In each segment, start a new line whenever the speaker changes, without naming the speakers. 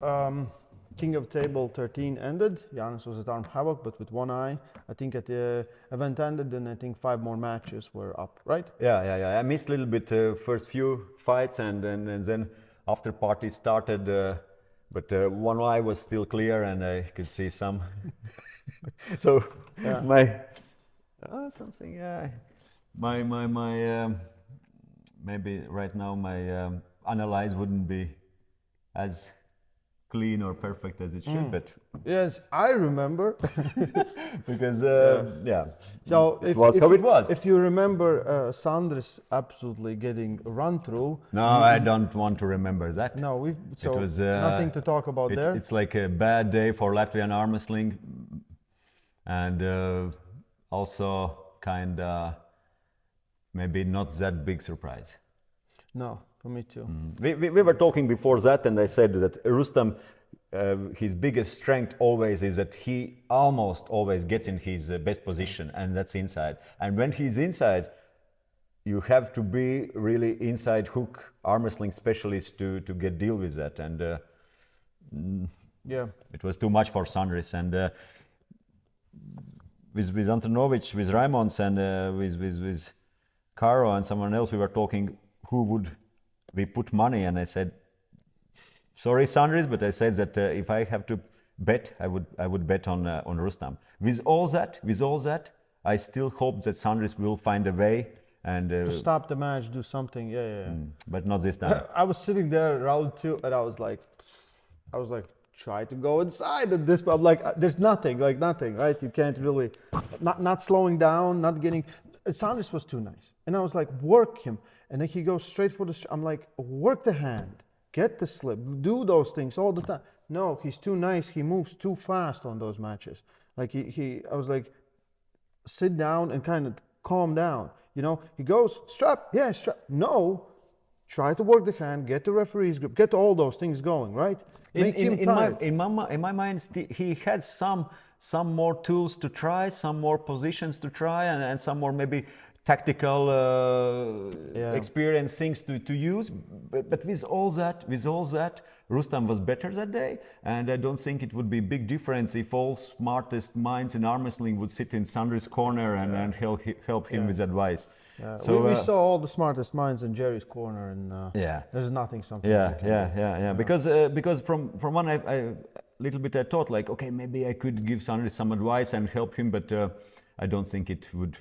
King of Table 13 ended. Janis was at Arm Havoc, but with one eye. I think at the event ended, and I think 5 more matches were up, right?
Yeah. I missed a little bit first few fights, and then after party started, but one eye was still clear, and I could see some. So
Yeah.
my something my maybe right now my analyze wouldn't be as clean or perfect as it should, but
Yes, I remember.
because
So
it was how it was.
If you remember, Sanders absolutely getting run through.
No, I don't want to remember that.
No,
It was
nothing to talk about there.
It's like a bad day for Latvian arm wrestling, and also kind of maybe not that big surprise.
No, for me too.
We were talking before that, and I said that Rustam, his biggest strength always is that he almost always gets in his best position, and that's inside. And when he's inside, you have to be really inside hook arm wrestling specialist to deal with that. And it was too much for Sandris. And with Antonovic, with Raimons, and with Caro and someone else, we were talking who would we put money, and I said, sorry Sandris, but I said that if I have to bet, I would bet on Rustam. With all that, I still hope that Sandris will find a way and
to stop the match, do something. Yeah.
But not this time.
I was sitting there round 2, and I was like, try to go inside at this. But I'm like, there's nothing, right? You can't really, not slowing down, not getting. Sanders was too nice, and I was like, work him, and then he goes straight for the. I'm like, work the hand, get the slip, do those things all the time. No, he's too nice. He moves too fast on those matches. Like I was like, sit down and kind of calm down. You know, he goes strap, yeah, strap. No, try to work the hand, get the referee's grip, get all those things going, right?
In my mind, he had some more tools to try, some more positions to try, and some more maybe tactical experience things to use. But with all that, Rustam was better that day, and I don't think it would be a big difference if all smartest minds in arm wrestling would sit in Sandri's corner and help him with advice.
Yeah. So we saw all the smartest minds in Jerry's corner, and there's nothing.
Yeah. Because from one I little bit I thought like, okay, maybe I could give Sandri some advice and help him, but I don't think it would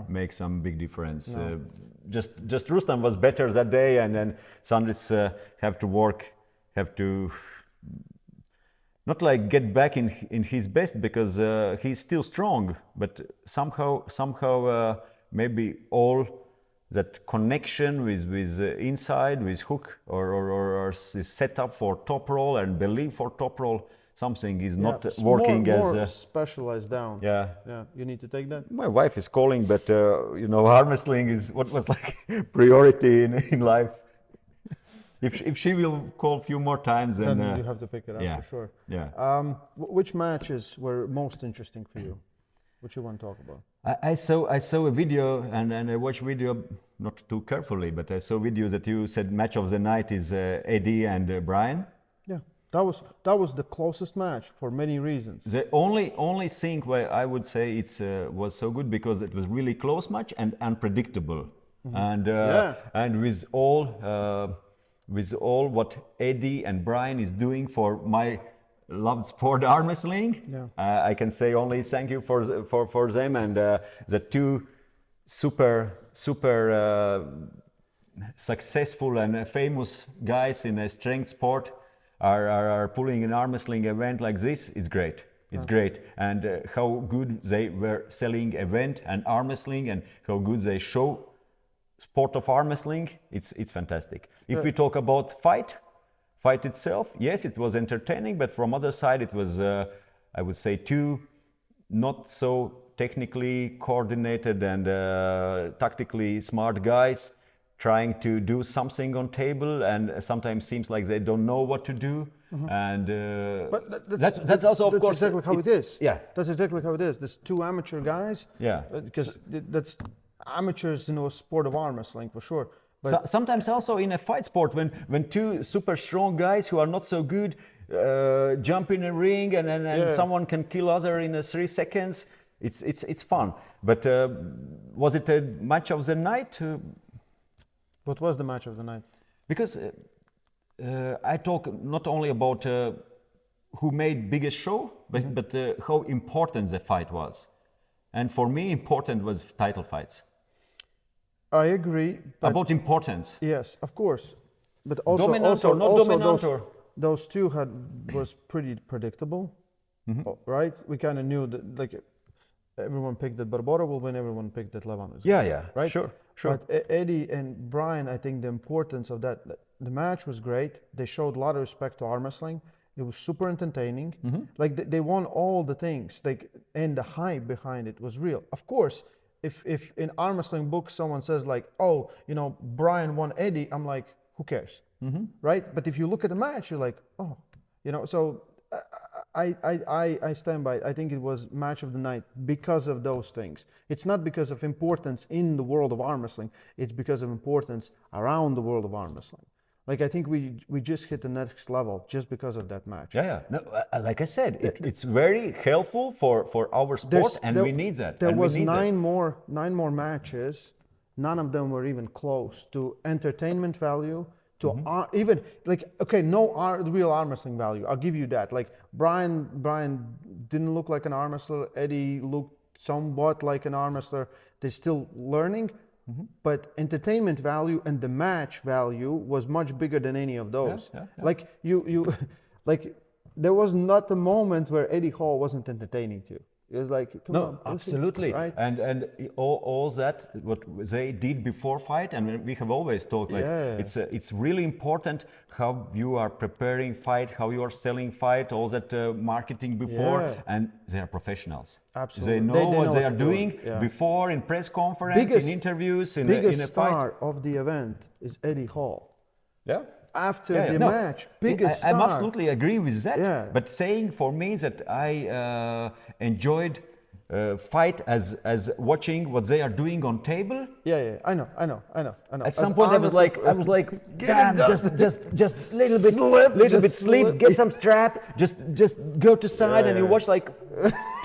make some big difference.
No.
Just Rustam was better that day, and then Sandris have to not like get back in his best, because he's still strong, but somehow maybe all that connection with inside, with hook or is set up for top roll and belief for top roll, something is not working
more specialized down.
Yeah.
You need to take that.
My wife is calling, but arm wrestling is what was like priority in life. If she will call a few more times, then
you have to pick it up for sure.
Yeah.
Which matches were most interesting for you? What you want to talk about?
I saw a video, and I watched video not too carefully, but I saw videos that you said match of the night is Eddie and Brian.
Yeah, that was the closest match for many reasons.
The only thing where I would say it was so good because it was really close match and unpredictable, and with all what Eddie and Brian is doing for my loved sport arm wrestling. I can say only thank you for them, and the two super successful and famous guys in a strength sport are pulling an arm wrestling event like this. It's great. It's great, and how good they were selling event and arm wrestling, and how good they show sport of arm wrestling. It's fantastic. If we talk about fight itself, yes, it was entertaining, but from other side it was, I would say, two not so technically coordinated and tactically smart guys trying to do something on table, and sometimes seems like they don't know what to do. And
but
that's also, of course,
exactly how it is.
Yeah,
that's exactly how it is. There's two amateur guys.
Yeah,
because that's amateurs in a sport of arm wrestling for sure.
But sometimes also in a fight sport, when two super strong guys who are not so good jump in a ring and someone can kill other in 3 seconds. It's fun. But was it a match of the night?
What was the match of the night?
Because I talk not only about who made biggest show, but how important the fight was. And for me, important was title fights.
I agree.
About importance.
Yes, of course. But also,
dominant or not dominant,
those two was pretty predictable, right? We kind of knew that, like, everyone picked that Barbosa will win. Everyone picked that Levan.
Yeah,
right.
Sure.
But Eddie and Brian, I think the importance of that, the match was great. They showed a lot of respect to arm wrestling. It was super entertaining. Like they won all the things. Like, and the hype behind it was real. Of course, if in arm wrestling books someone says like, oh, you know, Brian won Eddie, I'm like, who cares, right? But if you look at the match, you're like, oh, you know. So I stand by it. I think it was match of the night because of those things. It's not because of importance in the world of arm wrestling. It's because of importance around the world of arm wrestling. Like, I think we just hit the next level just because of that match.
Yeah. No, like I said, it's very helpful for our sport, and we need that.
There was nine more matches. None of them were even close to entertainment value, to even, like, okay, no real arm wrestling value. I'll give you that. Like, Brian didn't look like an arm wrestler. Eddie looked somewhat like an arm wrestler. They're still learning. But entertainment value and the match value was much bigger than any of those.
Yeah.
Like you like, there was not a moment where Eddie Hall wasn't entertaining to you. It was like, come on,
absolutely,
right?
And all that what they did before fight, and we have always talked like it's really important how you are preparing fight, how you are selling fight, all that marketing before, and they are professionals.
Absolutely,
they know what they are doing before in press conference, in interviews, in a fight.
Biggest star of the event is Eddie Hall.
Yeah.
After the match, biggest star.
I absolutely agree with that.
Yeah.
But saying for me that I enjoyed fight as watching what they are doing on table.
Yeah. I know.
At some point, I was like, damn, just little bit slip, get some strap, just go to side, and you watch like,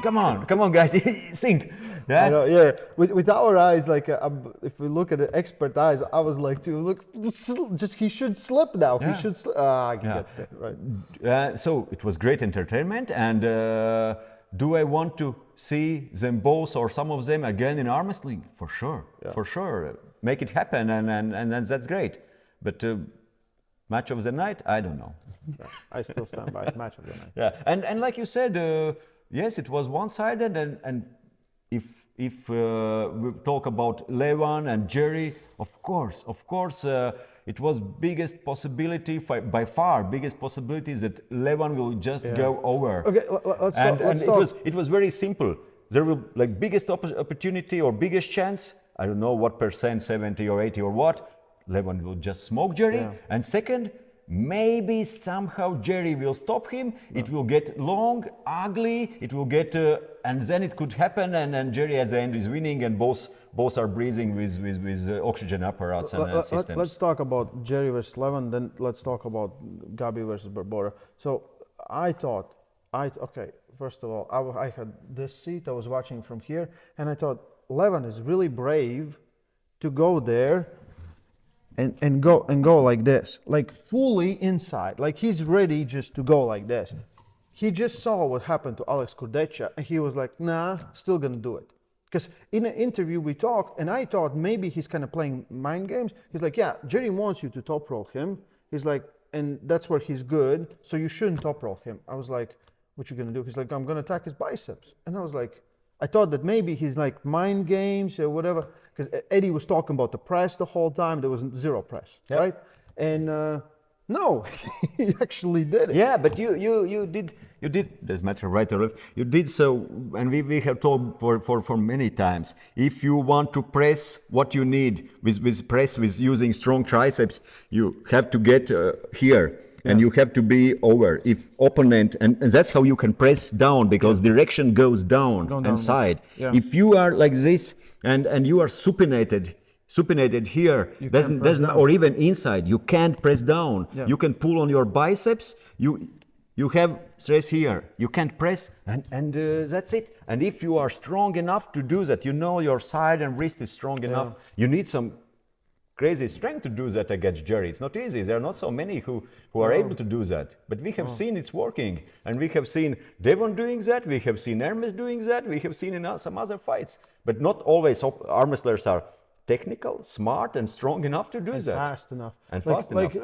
come on, guys, sink. Yeah?
I know, yeah. With our eyes, like, if we look at the expert eyes, I was like, dude, look, he should slip now.
Yeah.
He should slip. I can get that, right.
So it was great entertainment. And do I want to see them both or some of them again in arm wrestling? For sure, for sure. Make it happen, and that's great. But match of the night, I don't know.
I still stand by it. Match of the night.
Yeah, and like you said, yes, it was one-sided, and if we talk about Levan and Jerry, of course, it was biggest possibility, by far biggest possibility that Levan will just go over.
Okay, let's talk.
It was very simple. There will, like, biggest opportunity or biggest chance, I don't know what percent, 70 or 80 or what, Levan will just smoke Jerry. And second, maybe somehow Jerry will stop him. It will get long, ugly. It will get, and then it could happen. And Jerry at the end is winning, and both are breathing with oxygen apparatus and systems.
Let's talk about Jerry versus Levan. Then let's talk about Gabi versus Barbosa. So I thought, okay. First of all, I had this seat. I was watching from here, and I thought Levan is really brave to go there. And go like this, like fully inside, like he's ready just to go like this. He just saw what happened to Alex Cordecha, and he was like, nah, still gonna do it. Because in an interview we talked, and I thought maybe he's kind of playing mind games. He's like, yeah, Jerry wants you to top roll him. He's like, and that's where he's good, so you shouldn't top roll him. I was like, what you gonna do? He's like, I'm gonna attack his biceps. And I was like, I thought that maybe he's like mind games or whatever. Because Eddie was talking about the press the whole time. There was zero press, right? And no, he actually did it.
Yeah, but you did. Doesn't matter, right or left. You did so, and we have told for many times. If you want to press what you need with using strong triceps, you have to get here. And you have to be over. If opponent, and that's how you can press down, because direction goes down and side. Yeah. If you are like this and you are supinated here, doesn't or even inside, you can't press down. Yeah. You can pull on your biceps. you have stress here. You can't press, and that's it. And if you are strong enough to do that, you know your side and wrist is strong enough. You need some crazy strength to do that against Jerry. It's not easy. There are not so many who are able to do that. But we have seen it's working. And we have seen Devon doing that. We have seen Hermes doing that. We have seen in some other fights. But not always arm wrestlers are technical, smart, and strong enough to do that.
Fast enough.
And fast enough.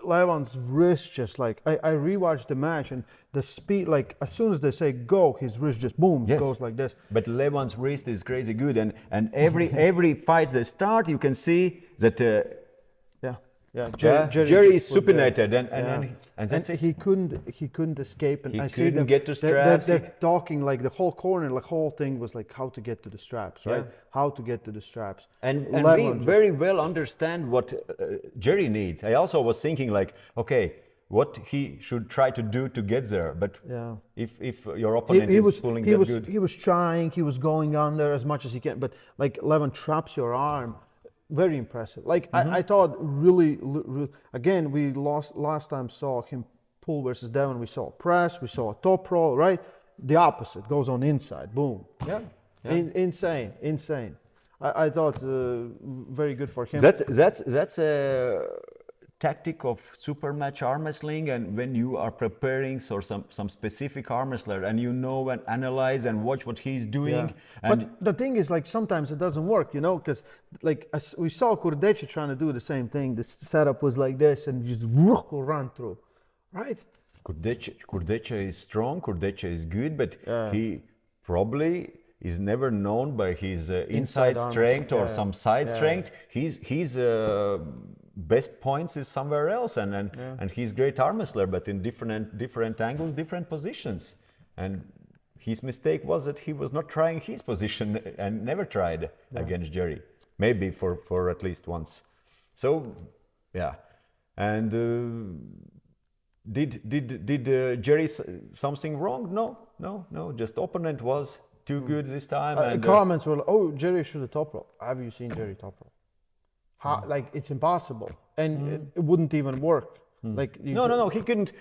Levan's wrist just like, I rewatched the match and the speed, like as soon as they say go, his wrist just boom, goes like this.
But Levan's wrist is crazy good, and every fight they start, you can see that Jerry is supinated, and that's it.
He couldn't escape, and
He
I see
couldn't
them,
get to straps.
They're talking like the whole corner, like whole thing was like how to get to the straps, right? How to get to the straps.
And we very well understand what Jerry needs. I also was thinking like, okay, what he should try to do to get there. But if your opponent is pulling that good.
He was trying, he was going under as much as he can, but like Levan traps your arm. Very impressive. Like I thought, really, again, we last time saw him pull versus Devon. We saw a press, we saw a top roll, right? The opposite goes on inside, boom. Insane. I thought very good for him.
That's a tactic of super match arm wrestling, and when you are preparing for some specific arm wrestler and you know and analyze and watch what he's doing.
But the thing is, like, sometimes it doesn't work, you know, because like we saw Cadorette trying to do the same thing. The setup was like this and just run through, right?
Cadorette is strong, Cadorette is good, but he probably is never known by his inside strength or some side strength. He's best points is somewhere else, and he's great arm wrestler, but in different angles, different positions. And his mistake was that he was not trying his position and never tried against Jerry. Maybe for at least once. So and did Jerry something wrong? No. Just opponent was too good this time. And
comments were like, "Oh, Jerry should have top rope." Have you seen Jerry top rope? Like it's impossible, and it wouldn't even work. Like
no, he couldn't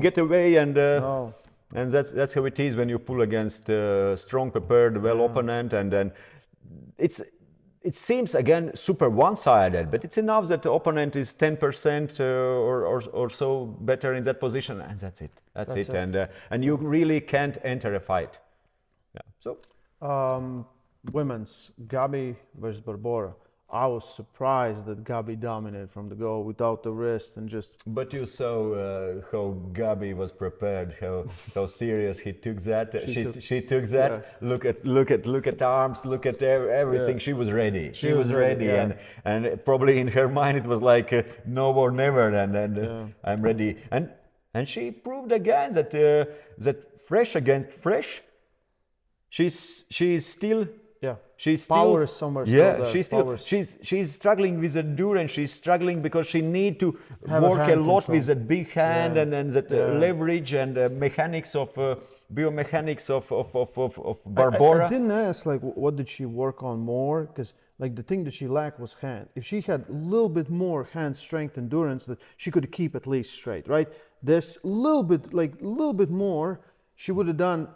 get away, and that's how it is when you pull against a strong, prepared, well opponent, and then it seems again super one-sided, but it's enough that the opponent is 10% or so better in that position, and that's it. That's it. And you really can't enter a fight.
Women's Gabi versus Barbosa. I was surprised that Gabi dominated from the go without the wrist and just.
But you saw how Gabi was prepared, how serious he took that. She took that. Yeah. Look at arms, look at everything. Yeah. She was ready. She was ready, yeah. and probably in her mind it was like no or never, and I'm ready. And she proved again that fresh against fresh, she's still.
Yeah,
she's
power
still,
is somewhere.
She's struggling with endurance. She's struggling because she need to work a lot with that big hand and that leverage and mechanics of biomechanics of Barbosa.
I didn't ask like what did she work on more, because like the thing that she lacked was hand. If she had a little bit more hand strength, endurance, that she could keep at least straight, right? There's a little bit more, she would have done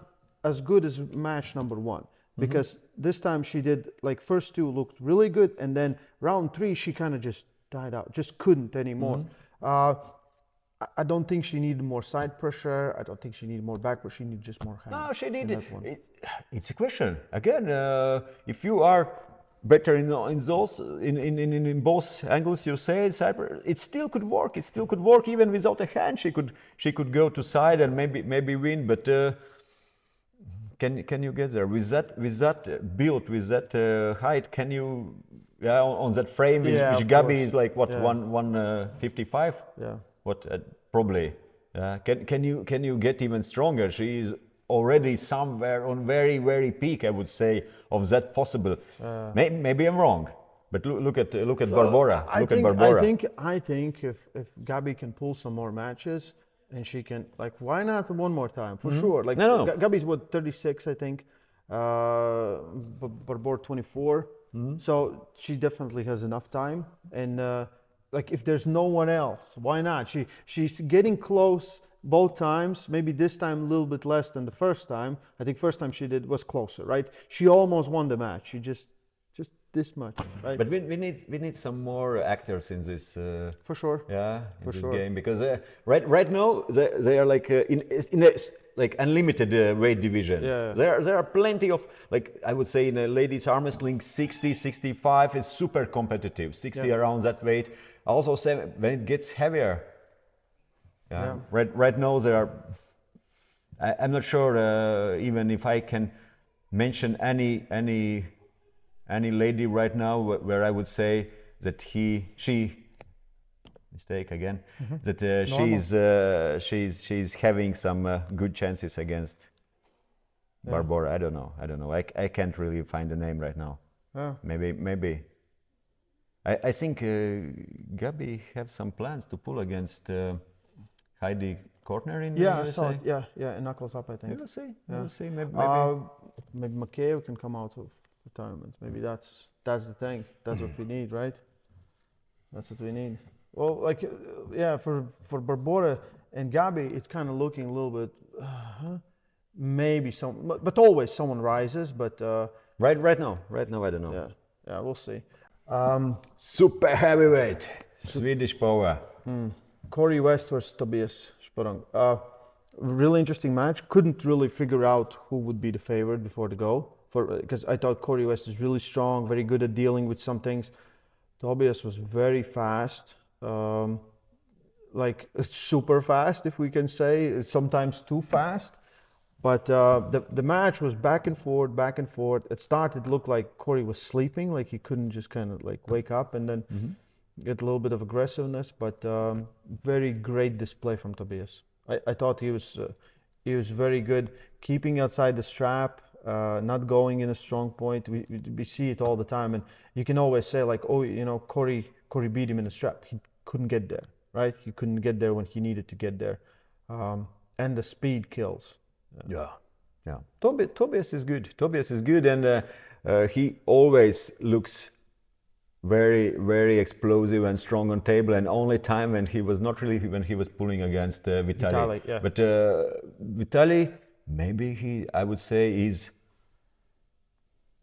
as good as match number one. Because this time she did, like, first two looked really good, and then round three she kind of just died out, just couldn't anymore. I don't think she needed more side pressure. I don't think she needed more back pressure. She needed just more hand.
No, she needed. It's a question again. If you are better in both angles, you say it still could work. It still could work even without a hand. She could go to side and maybe win, but. Can you get there with that build, with that height? Can you on that frame? Which Gabi is like what 155?
Yeah.
What probably? Can you get even stronger? She is already somewhere on very peak, I would say, of that possible. Maybe I'm wrong, but look at Barbosa.
I think if Gabi can pull some more matches. And she can, like, why not one more time? For sure. Like,
no.
Gabi's what, 36, I think. Barbosa 24. So she definitely has enough time. And like, if there's no one else, why not? She's getting close both times. Maybe this time a little bit less than the first time. I think first time she did was closer, right? She almost won the match. She just this much, right?
But we need some more actors in this.
For sure.
Yeah, in
For
this
sure.
game, because right now they are like in a like unlimited weight division.
Yeah.
There are plenty of, like, I would say in a ladies arm wrestling 60, 65 is super competitive. 60
Yeah.
around that weight. Also when it gets heavier.
Yeah.
Right now there are. I'm not sure even if I can mention any lady right now where I would say that she mistake again that she's having some good chances against Barbosa. I don't know. I can't really find the name right now.
Yeah.
Maybe. I think Gabi have some plans to pull against Heidi Kortner in
Yeah, I
USA.
saw it. Yeah, and knuckles up, I think.
We will see.
Yeah.
We will see. Maybe.
Maybe Makeo can come out of retirement. Maybe that's the thing. That's what we need, right? That's what we need. Well, like, yeah, for Barbosa and Gabi, it's kind of looking a little bit. Maybe but always someone rises. But
Right now, I don't know.
yeah, we'll see.
Super heavyweight, Swedish power.
Corey West versus Tobias Sporang. Really interesting match. Couldn't really figure out who would be the favorite before the go, because I thought Corey West is really strong, very good at dealing with some things. Tobias was very fast, like super fast, if we can say, sometimes too fast. But the match was back and forth, back and forth. It started to look like Corey was sleeping, like he couldn't just kind of like wake up and then get a little bit of aggressiveness. But very great display from Tobias. I thought he was very good, keeping outside the strap, not going in a strong point. We see it all the time, and you can always say like, oh, you know, Corey beat him in the strap. He couldn't get there, right? He couldn't get there when he needed to get there, and the speed kills.
Yeah. Tobias is good. And he always looks very, very explosive and strong on table. And only time when he was not really when he was pulling against Vitali.
Yeah.
But Vitali, maybe I would say is,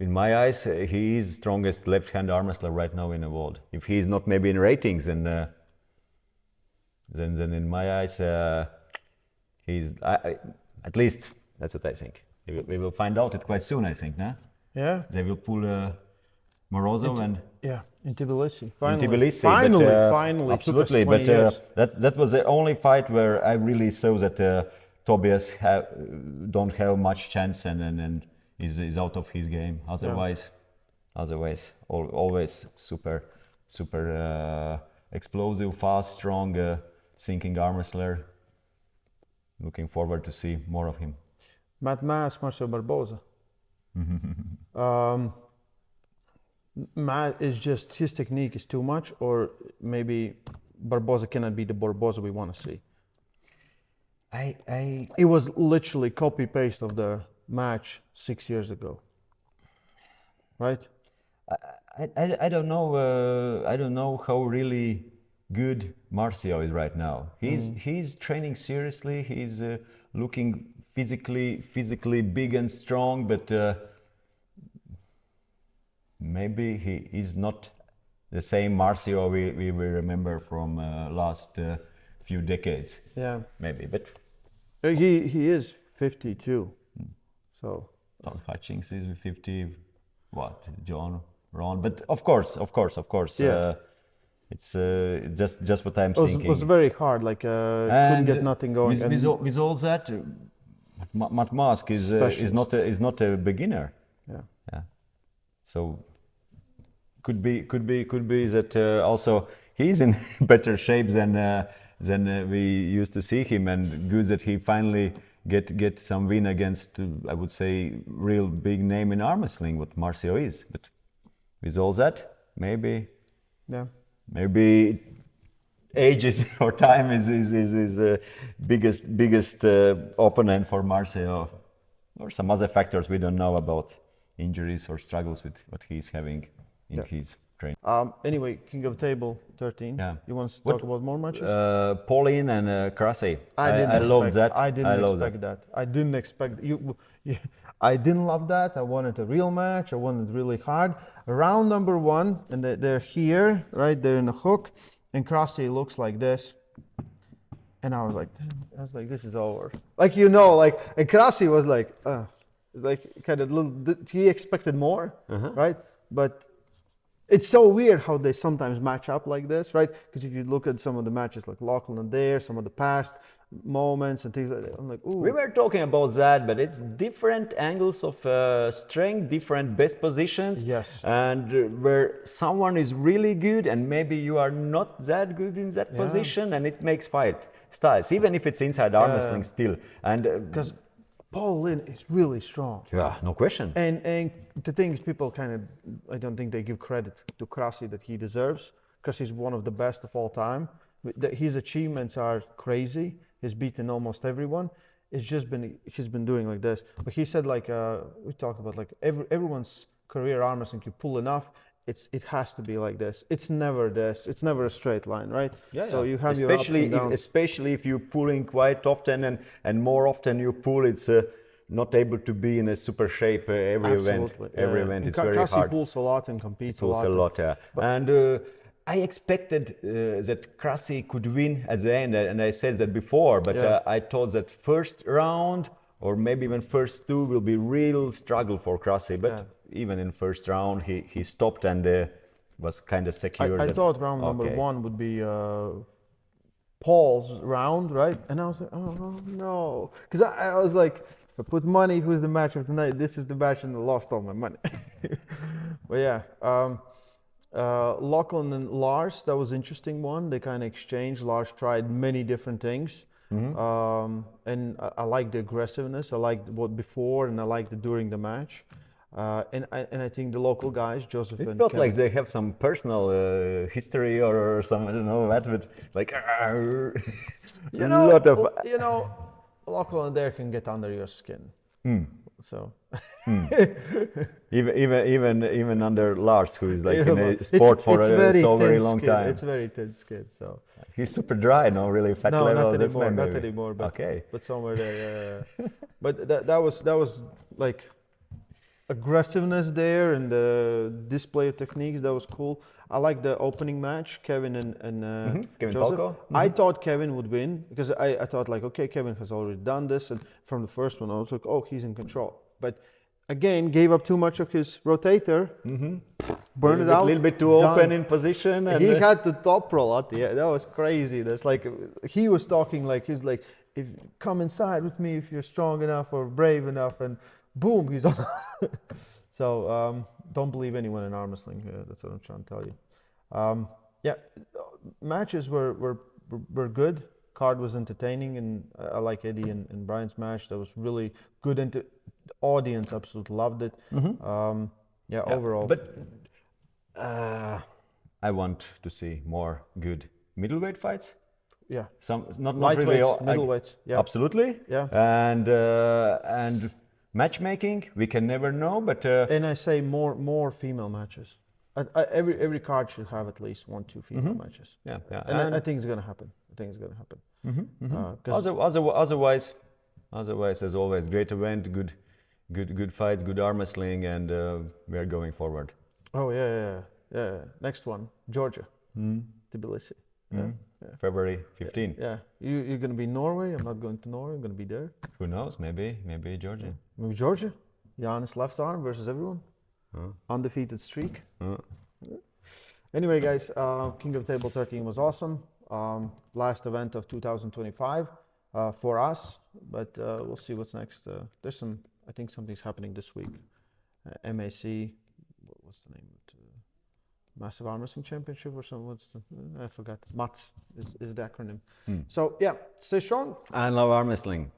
in my eyes, he is strongest left-hand arm wrestler right now in the world. If he is not maybe in ratings, then in my eyes, he's. At least that's what I think. We will find out it quite soon, I think, no?
Yeah.
They will pull Morozov
in Tbilisi. Finally.
Absolutely,
took us 20 years.
that was the only fight where I really saw that Tobias don't have much chance and is out of his game. Otherwise, always super explosive, fast, strong, sinking arm wrestler. Looking forward to see more of him.
Matt Maas, Marcio Barbosa. Matt is just, his technique is too much, or maybe Barbosa cannot be the Barbosa we want to see. It was literally copy paste of the match 6 years ago, right?
I don't know. I don't know how really good Marcio is right now. He's training seriously. He's looking physically big and strong, but maybe he is not the same Marcio we remember from last few decades.
Yeah,
maybe, but
he is 52. So
Tom Hutchings is 50. What, John, Ron? But of course.
Yeah.
It's just what I'm thinking.
It was very hard. Like couldn't get nothing going.
With all that, Matt Mask is not a beginner.
Yeah.
So could be that also he's in better shape than we used to see him, and good that he finally get some win against, I would say, real big name in arm wrestling, what Marcio is. But with all that, maybe.
Yeah.
Maybe age or time is biggest opponent for Marcio, or some other factors we don't know about, injuries or struggles with what he's having in his train.
Anyway, King of Table 13.
Yeah.
You want to
What-
talk about more matches?
Pauline and Krasy.
I
love that.
I didn't
love
expect that. I didn't expect you. I didn't love that. I wanted a real match. I wanted really hard. Round number 1, and they're here, right? They're in a hook, and Krasy looks like this, and I was like, this is over. Like and Krasy was like kind of little. He expected more, right? But it's so weird how they sometimes match up like this, right? Because if you look at some of the matches like Lachlan and there, some of the past moments and things like that, I'm like, ooh.
We were talking about that, but it's different angles of strength, different best positions.
Yes.
And where someone is really good and maybe you are not that good in that position, and it makes fight styles, even if it's inside arm wrestling still. And
Because Paul Lynn is really strong.
yeah, no question.
And the thing is, people kind of, I don't think they give credit to Krasy that he deserves, because he's one of the best of all time. His achievements are crazy. He's beaten almost everyone. It's just he's been doing like this. But he said we talked about everyone's career arm wrestling, you pull enough, it has to be like this. It's never this. It's never a straight line, right?
Yeah,
So
yeah.
you have your ups and downs.
Especially if you're pulling quite often and more often you pull, it's not able to be in a super shape every event. Every event, it's very
Krasy
hard.
pulls a lot and competes
Pulls
a lot.
yeah. And I expected that Krasy could win at the end, and I said that before, but I thought that first round or maybe even first 2 will be real struggle for Krasy. But even in first round, he stopped and was kind of secure.
I thought round number 1 would be Paul's round, right? And I was like, oh no, because I was like, if I put money, who's the match of the night? This is the match, and I lost all my money. But yeah. Lachlan and Lars, that was an interesting one. They kind of exchanged. Lars tried many different things. And I like the aggressiveness. I liked what before, and I liked it during the match. And I think the local guys, Joseph and
felt
Kevin,
like they have some personal history or some, I don't know what, but like lot of
Lachlan there can get under your skin. So
even under Lars, who is like
Even
in a
it's-
sport for
it's
so very
thin
long
skin.
time.
It's very thin skin. So
He's super dry, no, really fat
no,
level.
not
That's
anymore. Not
maybe.
anymore. But
Okay.
but somewhere there. Yeah. But that was like aggressiveness there and the display of techniques. That was cool. I like the opening match, Kevin and
Kevin
Joseph.
Palko.
I thought Kevin would win because I thought like, okay, Kevin has already done this, and from the first one I was like, oh, he's in control. But again, gave up too much of his rotator, burned it out.
A little bit too
done.
open in position. And
He had to top roll at the end. That was crazy. That's like he was talking like he's like, if come inside with me if you're strong enough or brave enough, and boom, he's on. So don't believe anyone in arm wrestling. That's what I'm trying to tell you. Yeah, matches were good. Card was entertaining, and I like Eddie and Brian's match. That was really good, and the audience absolutely loved it. Yeah, overall.
But I want to see more good middleweight fights.
Yeah,
Some not really
lightweights, middleweights. Yeah,
absolutely.
Yeah.
And matchmaking, we can never know, but
and I say more female matches. Every card should have at least 1-2 female matches.
yeah.
And I think it's gonna happen.
Otherwise, as always, great event, good fights, good arm wrestling, and we are going forward.
Oh yeah. Next one, Georgia, Tbilisi. Yeah.
February 15.
Yeah, you're gonna be in Norway. I'm not going to Norway. I'm gonna be there.
Who knows? Maybe Georgia.
Maybe Georgia. Janis left arm versus everyone. Undefeated streak. Anyway, guys, King of Table 13 was awesome. Last event of 2025 for us, but we'll see what's next. I think something's happening this week. MAC, what's the name of it? Massive Arm Wrestling Championship or something. I forgot. MATS is the acronym. So yeah, stay strong.
I love arm wrestling.